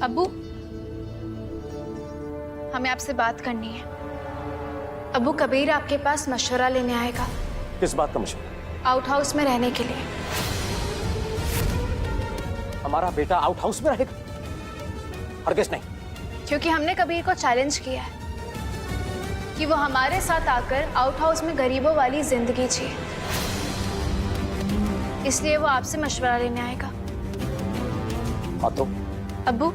अब्बू, हमें आपसे बात करनी है। अब्बू, कबीर आपके पास मशवरा लेने आएगा। किस बात का मशवरा? आउट हाउस में रहने के लिए। हमारा बेटा आउट हाउस में रहेगा? हरगिज़ नहीं। क्योंकि हमने कबीर को चैलेंज किया है कि वो हमारे साथ आकर आउट हाउस में गरीबों वाली जिंदगी जिए, इसलिए वो आपसे मशवरा लेने आएगा। हाँ तो? अब्बू,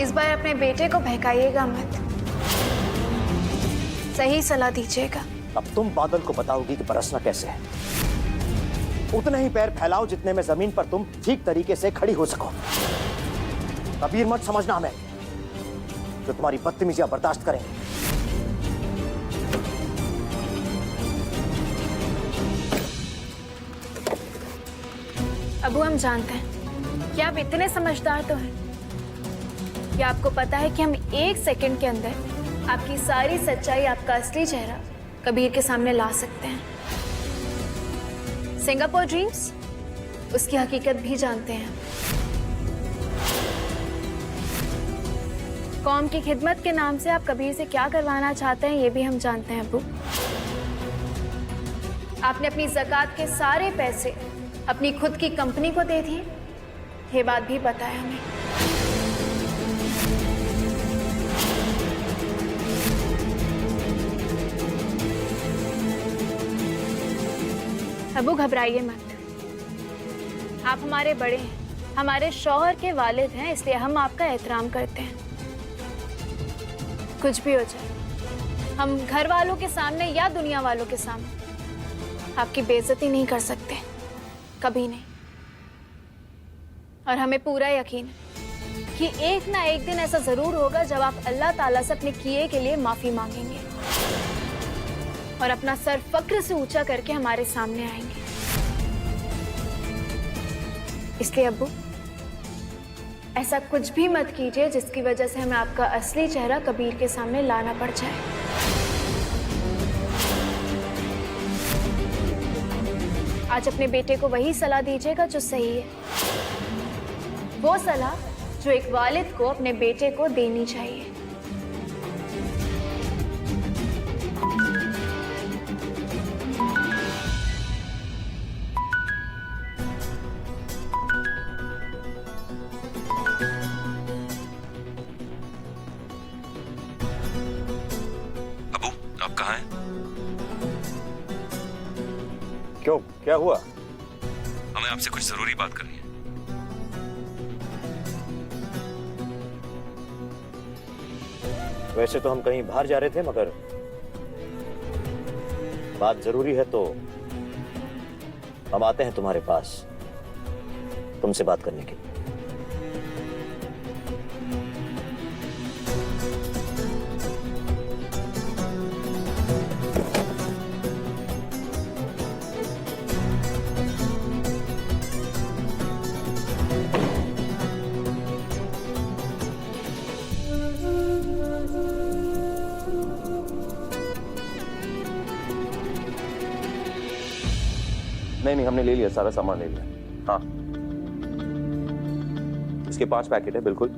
इस बार अपने बेटे को बहकाइएगा मत, सही सलाह दीजिएगा। अब तुम बादल को बताओगी कि बरसना कैसे है। उतने ही पैर फैलाओ जितने में जमीन पर तुम ठीक तरीके से खड़ी हो सको। कबीर मत समझना हमें जो तुम्हारी बदतमीजियां बर्दाश्त करें। अब्बू, हम जानते हैं कि आप इतने समझदार तो हैं कि आपको पता है कि हम एक सेकंड के अंदर आपकी सारी सच्चाई, आपका असली चेहरा कबीर के सामने ला सकते हैं। सिंगापुर ड्रीम्स, उसकी हकीकत भी जानते हैं। कौम की खिदमत के नाम से आप कबीर से क्या करवाना चाहते हैं ये भी हम जानते हैं। अब्बू, आपने अपनी ज़कात के सारे पैसे अपनी खुद की कंपनी को दे दिए, ये बात भी पता है हमें। अब्बू, घबराइए मत। आप हमारे बड़े हैं, हमारे शौहर के वालिद हैं, इसलिए हम आपका एहतराम करते हैं। कुछ भी हो जाए, हम घर वालों के सामने या दुनिया वालों के सामने आपकी बेइज्जती नहीं कर सकते, कभी नहीं। और हमें पूरा यकीन है कि एक ना एक दिन ऐसा जरूर होगा जब आप अल्लाह ताला से अपने किए के लिए माफी मांगेंगे और अपना सर फक्र से ऊंचा करके हमारे सामने आएंगे। इसलिए अब्बू, ऐसा कुछ भी मत कीजिए जिसकी वजह से हमें आपका असली चेहरा कबीर के सामने लाना पड़ जाए। आज अपने बेटे को वही सलाह दीजिएगा जो सही है, वो सलाह जो एक वालिद को अपने बेटे को देनी चाहिए। अबू, आप कहाँ हैं? क्यों, क्या हुआ? हमें आपसे कुछ जरूरी बात करनी है। वैसे तो हम कहीं बाहर जा रहे थे, मगर बात जरूरी है तो हम आते हैं तुम्हारे पास तुमसे बात करने के लिए। नहीं, हमने ले लिया, सारा सामान ले लिया। हाँ, इसके 5 पैकेट है। बिल्कुल,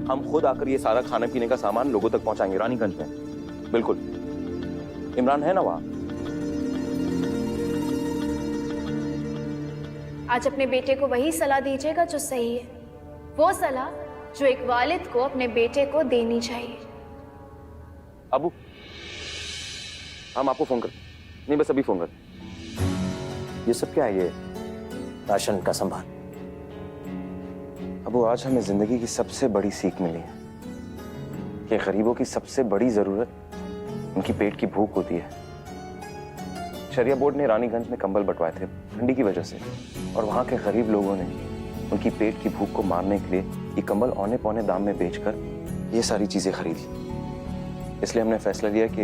हम खुद आकर ये सारा खाने पीने का सामान लोगों तक पहुंचाएंगे रानीगंज में। बिल्कुल, इमरान है ना वहां? आज अपने बेटे को वही सलाह दीजिएगा जो सही है, वो सलाह जो एक वालिद को अपने बेटे को देनी चाहिए। अबू, हम आपको फोन कर, नहीं बस अभी फोन कर। ये सब क्या है? ये राशन का संभाल। अबू, आज हमें जिंदगी की सबसे बड़ी सीख मिली है कि गरीबों की सबसे बड़ी जरूरत उनकी पेट की भूख होती है। शरिया बोर्ड ने रानीगंज में कंबल बंटवाए थे ठंडी की वजह से, और वहां के गरीब लोगों ने उनकी पेट की भूख को मारने के लिए ये कंबल औने पौने दाम में बेचकर ये सारी चीजें खरीदी। इसलिए हमने फैसला लिया कि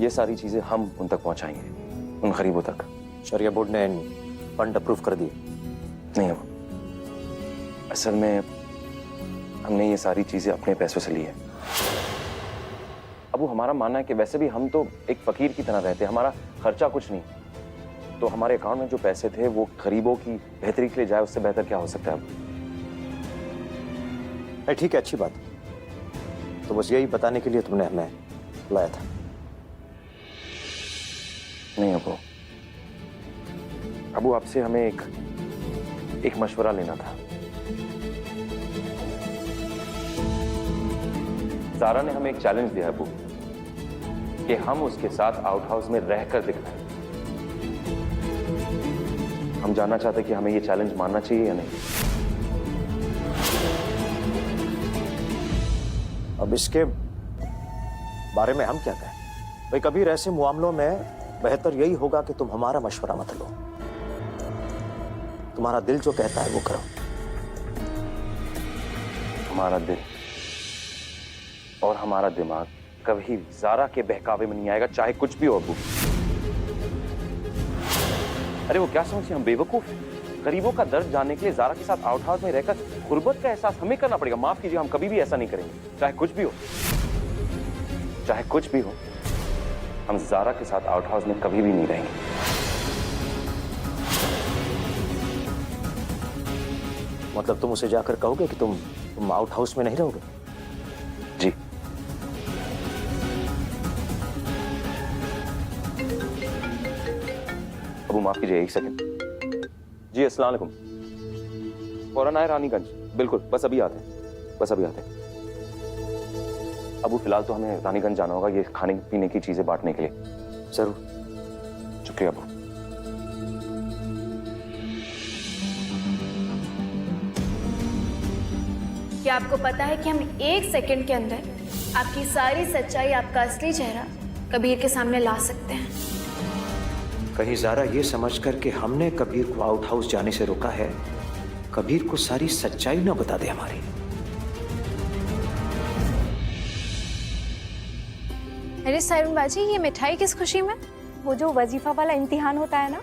ये सारी चीजें हम उन तक पहुंचाएंगे, उन गरीबों तक। शरिया बोर्ड ने फंड अप्रूव कर दिए? नहीं अबू, असल में हमने ये सारी चीजें अपने पैसों से ली है। अबू, हमारा मानना है कि वैसे भी हम तो एक फकीर की तरह रहते हैं, हमारा खर्चा कुछ नहीं, तो हमारे अकाउंट में जो पैसे थे वो गरीबों की बेहतरी के लिए जाए, उससे बेहतर क्या हो सकता है। अब अरे ठीक है, अच्छी बात। तो बस यही बताने के लिए तुमने हमें बुलाया था? नहीं अबू आपसे हमें एक मशवरा लेना था। ज़ारा ने हमें एक चैलेंज दिया अबू कि हम उसके साथ आउट हाउस में रहकर दिखाएं। हम जानना चाहते कि हमें ये चैलेंज मानना चाहिए या नहीं। अब इसके बारे में हम क्या कहें भाई? कबीर, ऐसे मामलों में बेहतर यही होगा कि तुम हमारा मशवरा मत लो। तुम्हारा दिल जो कहता है वो करो। हमारा दिल और हमारा दिमाग कभी ज़ारा के बहकावे में नहीं आएगा, चाहे कुछ भी हो अबू। अरे वो क्या समझती, हम बेवकूफ हैं? गरीबों का दर्द जानने के लिए ज़ारा के साथ आउट हाउस में रहकर गुर्बत का एहसास हमें करना पड़ेगा। माफ कीजिए, हम कभी भी ऐसा नहीं करेंगे, चाहे कुछ भी हो। चाहे कुछ भी हो, हम ज़ारा के साथ आउट हाउस में कभी भी नहीं रहेंगे। मतलब तुम उसे जाकर कहोगे कि तुम आउट हाउस में नहीं रहोगे? जी। अबू माफ कीजिए, एक सेकंड। जी अस्सलाम वालेकुम। फौरन आए रानीगंज। बिल्कुल, बस अभी आते हैं, बस अभी आते हैं। अबू फिलहाल तो हमें रानीगंज जाना होगा, ये खाने पीने की चीजें बांटने के लिए। जरूर। शुक्रिया अबू। क्या आपको पता है कि हम 1 सेकंड के अंदर आपकी सारी सच्चाई, आपका असली चेहरा कबीर के सामने ला सकते हैं? कहीं ज़ारा ये समझकर कि हमने कबीर को आउट हाउस जाने से रोका है, कबीर को सारी सच्चाई ना बता दे हमारी। अरे सायरुन बाजी, ये मिठाई किस खुशी में? वो जो वजीफा वाला इम्तिहान होता है ना,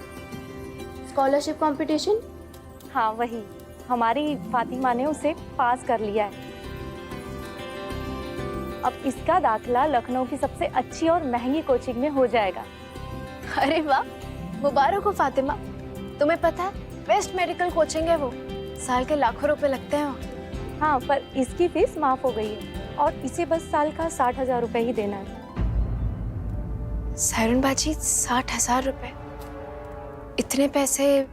स्कॉलरशिप कंपटीशन? हाँ वही। हमारी फातिमा ने उसे पास कर लिया है। अब इसका दाखिला लखनऊ की सबसे अच्छी और महंगी कोचिंग में हो जाएगा। अरे वाह, मुबारक हो फातिमा। तुम्हें पता है बेस्ट मेडिकल कोचिंग है वो, साल के लाखों रुपए लगते हैं। हाँ, पर इसकी फीस माफ हो गई है और इसे बस साल का 60,000 रुपए ही देना है। सायरुन बाजी, 60,000 रुपए? इतने पैसे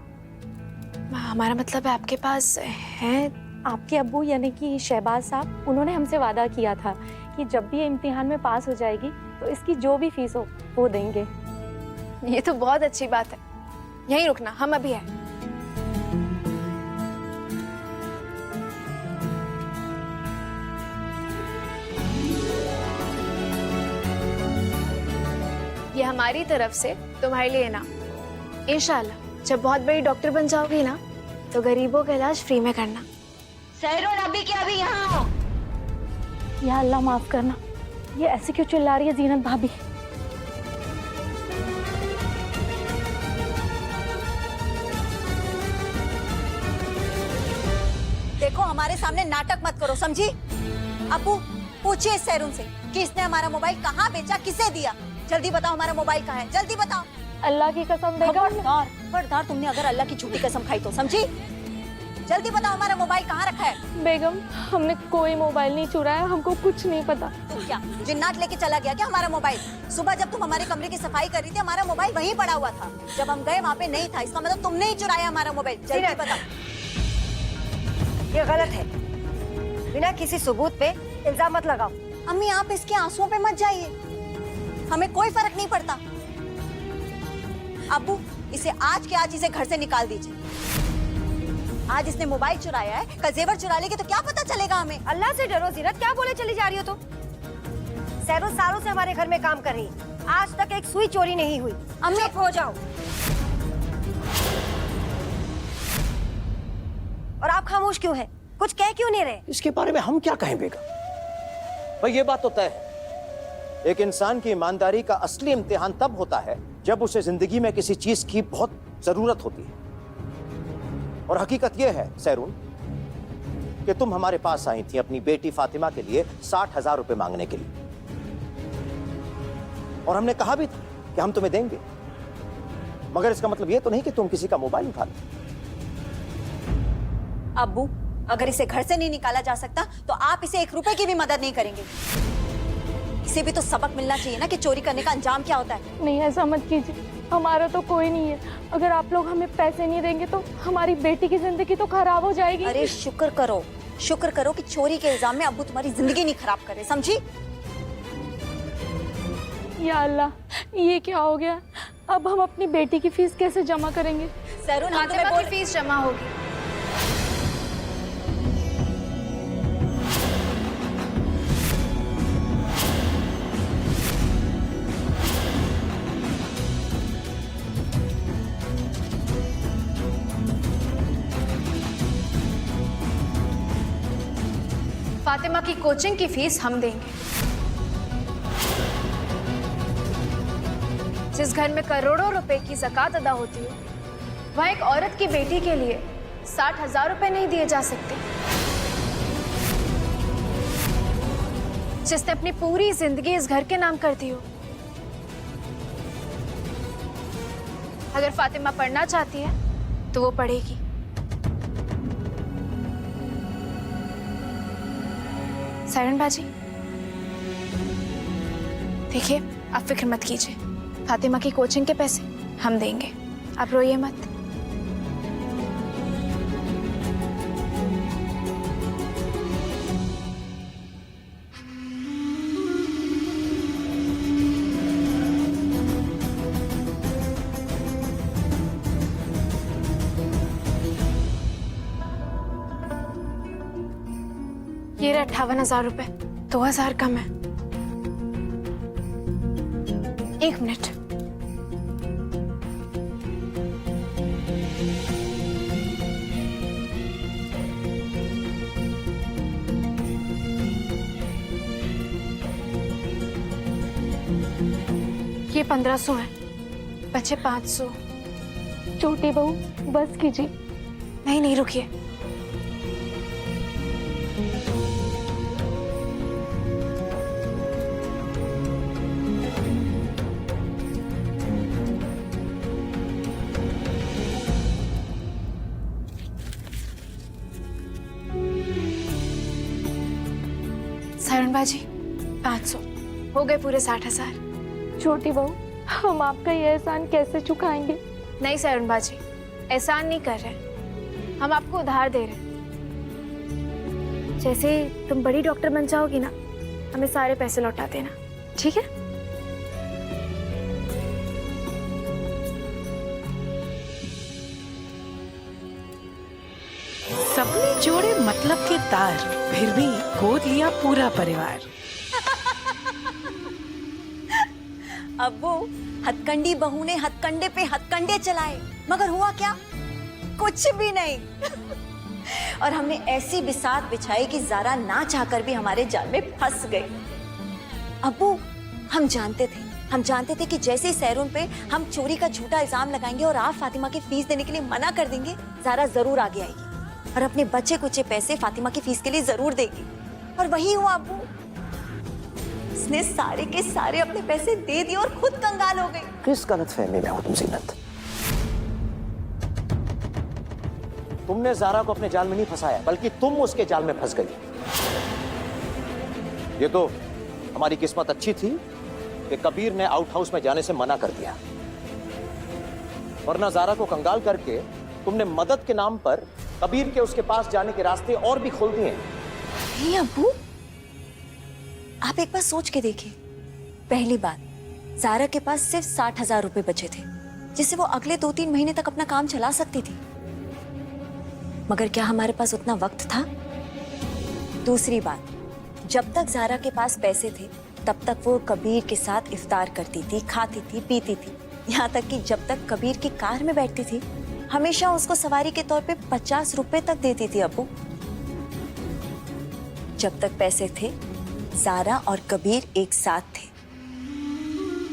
हमारा मतलब है आपके पास हैं? आपके अब्बू यानी कि शहबाज साहब, उन्होंने हमसे वादा किया था कि जब भी ये इम्तिहान में पास हो जाएगी तो इसकी जो भी फीस हो वो देंगे। ये तो बहुत अच्छी बात है। यहीं रुकना, हम अभी हैं। ये हमारी तरफ से तुम्हारे लिए इनाम। इंशाल्लाह जब बहुत बड़ी डॉक्टर बन जाओगी ना, तो गरीबों का इलाज फ्री में करना। सहरून, अभी के अभी यहाँ आओ। या अल्लाह माफ करना, ये ऐसे क्यों चिल्ला रही है जीनत भाभी? देखो, हमारे सामने नाटक मत करो, समझी? अब्बू, पूछिए सहरून से कि इसने हमारा मोबाइल कहाँ बेचा, किसे दिया। जल्दी बताओ, हमारा मोबाइल कहाँ है, जल्दी बताओ। अल्लाह की कसम बेगम। खबरदार, तुमने अगर अल्लाह की झूठी कसम खाई तो, समझी? जल्दी बताओ, हमारा मोबाइल कहाँ रखा है। बेगम, हमने कोई मोबाइल नहीं चुराया, हमको कुछ नहीं पता। तुम क्या जिन्नात लेके चला गया क्या हमारा मोबाइल? सुबह जब तुम हमारे कमरे की सफाई कर रही थी, हमारा मोबाइल वहीं पड़ा हुआ था। जब हम गए वहाँ पे नहीं था, इसका मतलब तुमने ही चुराया हमारा मोबाइल। जल्दी बताओ। ये गलत है। बिना किसी सबूत पे इल्जाम मत लगाओ। अम्मी, आप इसके आंसुओं पे मत जाइए, हमें कोई फर्क नहीं पड़ता। अब्बू, इसे आज के आज इसे घर से निकाल दीजिए। आज इसने मोबाइल चुराया है, कल जेवर चुरा लेगी तो क्या पता चलेगा हमें। अल्लाह से डरो जीनत, क्या बोले चली जा रही हो तुम? सहरून सालों से हमारे घर में काम कर रही है, आज तक एक सुई चोरी नहीं हुई। अम्मी, चुप हो जाओ। और आप खामोश क्यों हैं? कुछ कह क्यों नहीं रहे? इसके बारे में हम क्या कहें बेगम? भाई ये बात तो तय है, एक इंसान की ईमानदारी का असली इम्तिहान तब होता है जब उसे जिंदगी में किसी चीज की बहुत जरूरत होती है। और हकीकत यह है सहरून कि तुम हमारे पास आई थी अपनी बेटी फातिमा के लिए 60,000 रुपए मांगने के लिए, और हमने कहा भी था कि हम तुम्हें देंगे, मगर इसका मतलब यह तो नहीं कि तुम किसी का मोबाइल उठा लो। अब्बू, अगर इसे घर से नहीं निकाला जा सकता तो आप इसे 1 रुपए की भी मदद नहीं करेंगे। इसे भी तो सबक मिलना चाहिए ना कि चोरी करने का अंजाम क्या होता है। नहीं, ऐसा मत कीजिए, हमारा तो कोई नहीं है। अगर आप लोग हमें पैसे नहीं देंगे तो हमारी बेटी की जिंदगी तो खराब हो जाएगी। अरे शुक्र करो कि चोरी के इल्जाम में अब्बू तुम्हारी जिंदगी नहीं खराब करे, समझी? या अल्लाह, ये क्या हो गया? अब हम अपनी बेटी की फीस कैसे जमा करेंगे? सैरून, हम तुम्हें फातिमा बोल की फीस जमा होगी। फातिमा की कोचिंग की फीस हम देंगे। जिस घर में करोड़ों रुपए की ज़कात अदा होती है, वहाँ एक औरत की बेटी के लिए 60,000 रुपए नहीं दिए जा सकते। जिसने अपनी पूरी जिंदगी इस घर के नाम कर दी हो। अगर फातिमा पढ़ना चाहती है तो वो पढ़ेगी। सायरन बाजी, देखिए, आप फिक्र मत कीजिए, फातिमा की कोचिंग के पैसे हम देंगे, आप रोइए मत। ये रहे 58,000 रुपए, 2,000 कम है। 1 मिनट। ये 1500 है, बचे 500। छोटी बहू, बस कीजिए। नहीं, रुकिए। सायरन बाजी, 500 हो गए, पूरे 60,000। छोटी बहू, हम आपका ये एहसान कैसे चुकाएंगे? नहीं सायरन बाजी, एहसान नहीं कर रहे, हम आपको उधार दे रहे हैं। जैसे तुम बड़ी डॉक्टर बन जाओगी ना, हमें सारे पैसे लौटा देना, ठीक है? सबने जोड़े मतलब के तार, फिर भी गोद लिया पूरा परिवार। अब्बू, हथकंडी बहू ने हथकंडे पे हथकंडे चलाए, मगर हुआ क्या? कुछ भी नहीं। और हमने ऐसी बिसात बिछाई कि ज़ारा ना चाहकर भी हमारे जाल में फंस गई। अब्बू, हम जानते थे कि जैसे ही सैरून पे हम चोरी का झूठा इल्जाम लगाएंगे और आप फातिमा की फीस देने के लिए मना कर देंगे, ज़ारा जरूर आगे आएगी और अपने बचे कुचे पैसे फातिमा की फीस के लिए जरूर देगी। और वही हुआ अब्बू, उसने सारे के सारे अपने पैसे दे दिए और खुद कंगाल हो गई। किस गलतफहमी में हो तुम जीनत? तुमने ज़ारा को अपने जाल में नहीं फंसाया, बल्कि तुम उसके जाल में फंस गई। ये तो हमारी किस्मत अच्छी थी कि कबीर ने आउट हाउस में जाने से मना कर दिया, वरना ज़ारा को कंगाल करके तुमने मदद के नाम पर कबीर के उसके पास जाने के रास्ते और भी खोल दिए। हे अब्बू, आप एक बार सोच के देखिए। पहली बात, ज़ारा के पास सिर्फ 60,000 रुपए बचे थे, जिससे वो अगले 2-3 महीने तक अपना काम चला सकती थी। मगर क्या हमारे पास उतना वक्त था? दूसरी बात, जब तक ज़ारा के पास पैसे थे तब तक वो कबीर के साथ इफ्तार करती थी, खाती थी, पीती थी। यहाँ तक कि जब तक कबीर की कार में बैठती थी, हमेशा उसको सवारी के तौर पे 50 रुपए तक देती थी अब्बू। जब तक पैसे थे, ज़ारा और कबीर एक साथ थे।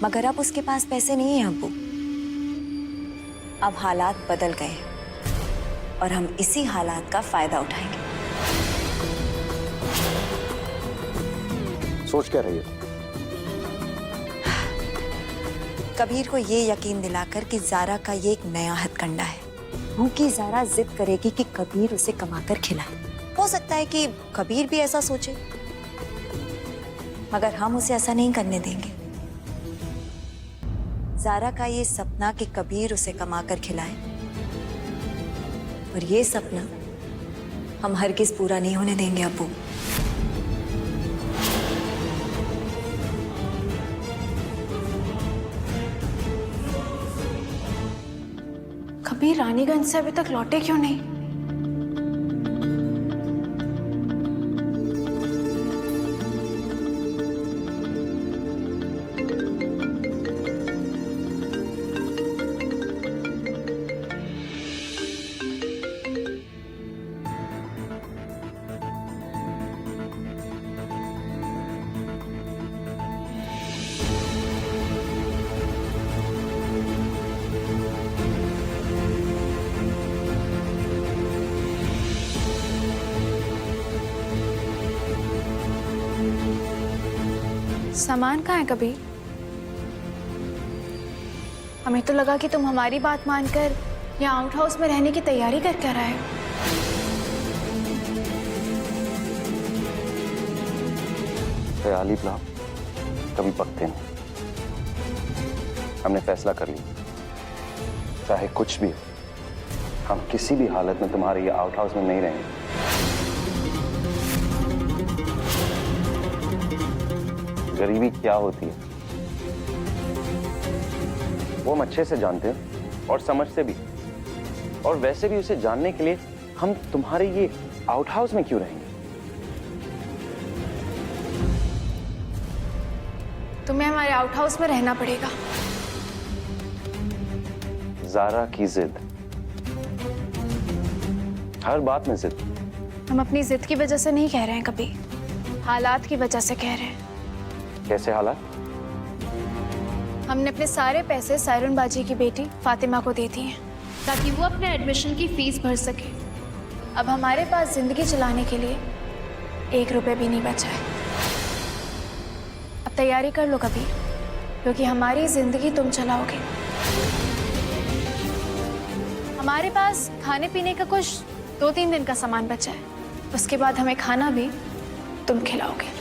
मगर अब उसके पास पैसे नहीं है अब्बू। अब हालात बदल गए हैं और हम इसी हालात का फायदा उठाएंगे। सोच क्या रही हो? कबीर को ये यकीन दिलाकर कि ज़ारा का ये एक नया हथकंडा है। भूखी ज़ारा जिद करेगी कि कबीर उसे कमाकर खिलाए। हो सकता है कि कबीर भी ऐसा सोचे, मगर हम उसे ऐसा नहीं करने देंगे। ज़ारा का ये सपना कि कबीर उसे कमाकर खिलाए, और ये सपना हम हरगिज पूरा नहीं होने देंगे अब्बू। कबीर रानीगंज से अभी तक लौटे क्यों नहीं? सामान कहाँ है कबीर? हमें तो लगा कि तुम हमारी बात मानकर यहाँ आउट हाउस में रहने की तैयारी कर कर आए। ख्याली प्लान कभी पकते नहीं। हमने फैसला कर लिया, चाहे कुछ भी हो, हम किसी भी हालत में तुम्हारे ये आउट हाउस में नहीं रहेंगे। गरीबी क्या होती है वो हम अच्छे से जानते हैं और समझते भी, और वैसे भी उसे जानने के लिए हम तुम्हारे ये आउट हाउस में क्यों रहेंगे? तुम्हें हमारे आउट हाउस में रहना पड़ेगा। ज़ारा की जिद, हर बात में जिद। हम अपनी जिद की वजह से नहीं कह रहे हैं कबीर, हालात की वजह से कह रहे हैं। कैसे हालात? हमने अपने सारे पैसे सायरन बाजी की बेटी फातिमा को दे दिए हैं ताकि वो अपने एडमिशन की फीस भर सके। अब हमारे पास जिंदगी चलाने के लिए 1 रुपए भी नहीं बचा है। अब तैयारी कर लो कबीर, क्योंकि हमारी जिंदगी तुम चलाओगे। हमारे पास खाने पीने का कुछ 2-3 दिन का सामान बचा है, उसके बाद हमें खाना भी तुम खिलाओगे।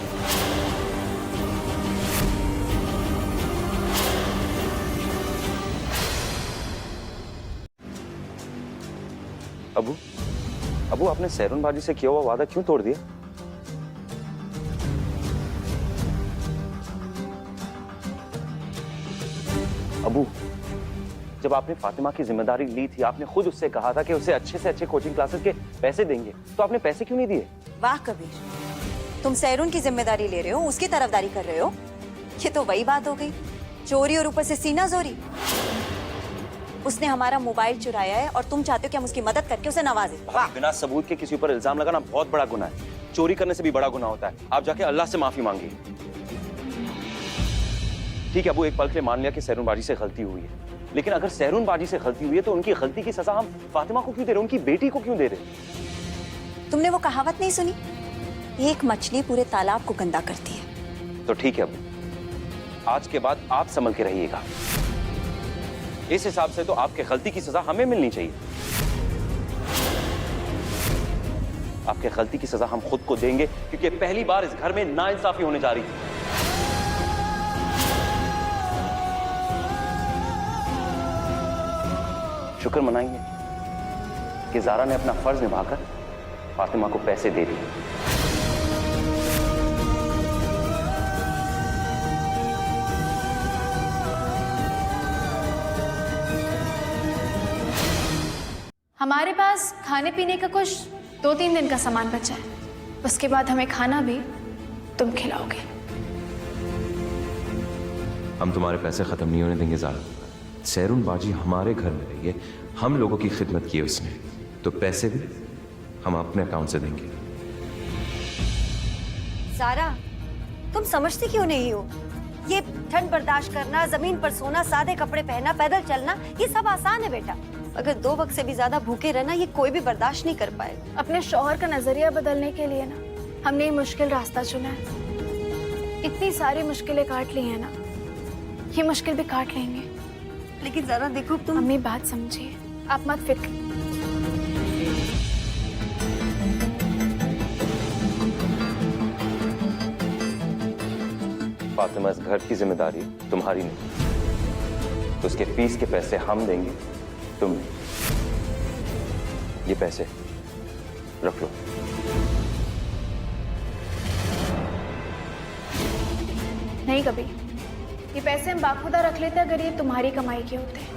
अबू, अबू आपने सैरून बाजी से किया हुआ वादा क्यों तोड़ दिया? अबू, जब आपने फातिमा की जिम्मेदारी ली थी, आपने खुद उससे कहा था कि उसे अच्छे से अच्छे कोचिंग क्लासेस के पैसे देंगे, तो आपने पैसे क्यों नहीं दिए? वाह कबीर, तुम सैरून की जिम्मेदारी ले रहे हो, उसकी तरफदारी कर रहे हो। ये तो वही बात हो गई, चोरी और ऊपर से सीना जोरी। उसने हमारा मोबाइल चुराया है और तुम चाहते हो कि हम उसकी मदद करके उसे नवाजें। बिना सबूत के किसी ऊपर इल्जाम लगाना बहुत बड़ा गुनाह है। चोरी करने से भी बड़ा गुनाह होता है। आप जाके अल्लाह से माफी मांगिए। ठीक है अबू, एक पल के लिए मान लिया कि सैरून बाजी से गलती हुई है, लेकिन अगर सैरून बाजी से गलती हुई है तो उनकी गलती की सजा हम फातिमा को क्यों दे रहे, उनकी बेटी को क्यों दे रहे? तुमने वो कहावत नहीं सुनी, एक मछली पूरे तालाब को गंदा करती है। तो ठीक है अबू, आज के बाद आप संभल के रहिएगा। इस हिसाब से तो आपके गलती की सजा हमें मिलनी चाहिए। आपके गलती की सजा हम खुद को देंगे, क्योंकि पहली बार इस घर में नाइंसाफी होने जा रही थी। शुक्र मनाइए कि ज़ारा ने अपना फर्ज निभाकर फातिमा को पैसे दे दिए। हमारे पास खाने पीने का कुछ 2-3 दिन का सामान बचा है, उसके बाद हमें खाना भी तुम खिलाओगे। हम तुम्हारे पैसे खत्म नहीं होने देंगे ज़ारा। सैरून बाजी हमारे घर में रही है, हम लोगों की खिदमत की है उसने, तो पैसे भी हम अपने अकाउंट से देंगे। सारा, तुम समझती क्यों नहीं हो? ये ठंड बर्दाश्त करना, जमीन पर सोना, सादे कपड़े पहनना, पैदल चलना, ये सब आसान है बेटा। अगर 2 वक्त से भी ज्यादा भूखे रहना ये कोई भी बर्दाश्त नहीं कर पाए। अपने शौहर का नजरिया बदलने के लिए ना हमने ये मुश्किल रास्ता चुना है। इतनी सारी मुश्किलें काट ली हैं ना, ये मुश्किल भी काट लेंगे। लेकिन जरा देखो तुम। अम्मी बात समझिए, आप मत फिक्र। फातिमा, इस घर की जिम्मेदारी तुम्हारी नहीं। तो उसके फीस के पैसे हम देंगे, तुम नहीं। ये पैसे रख लो। नहीं कभी, ये पैसे हम बाखुदा रख लेते अगर ये तुम्हारी कमाई के होते।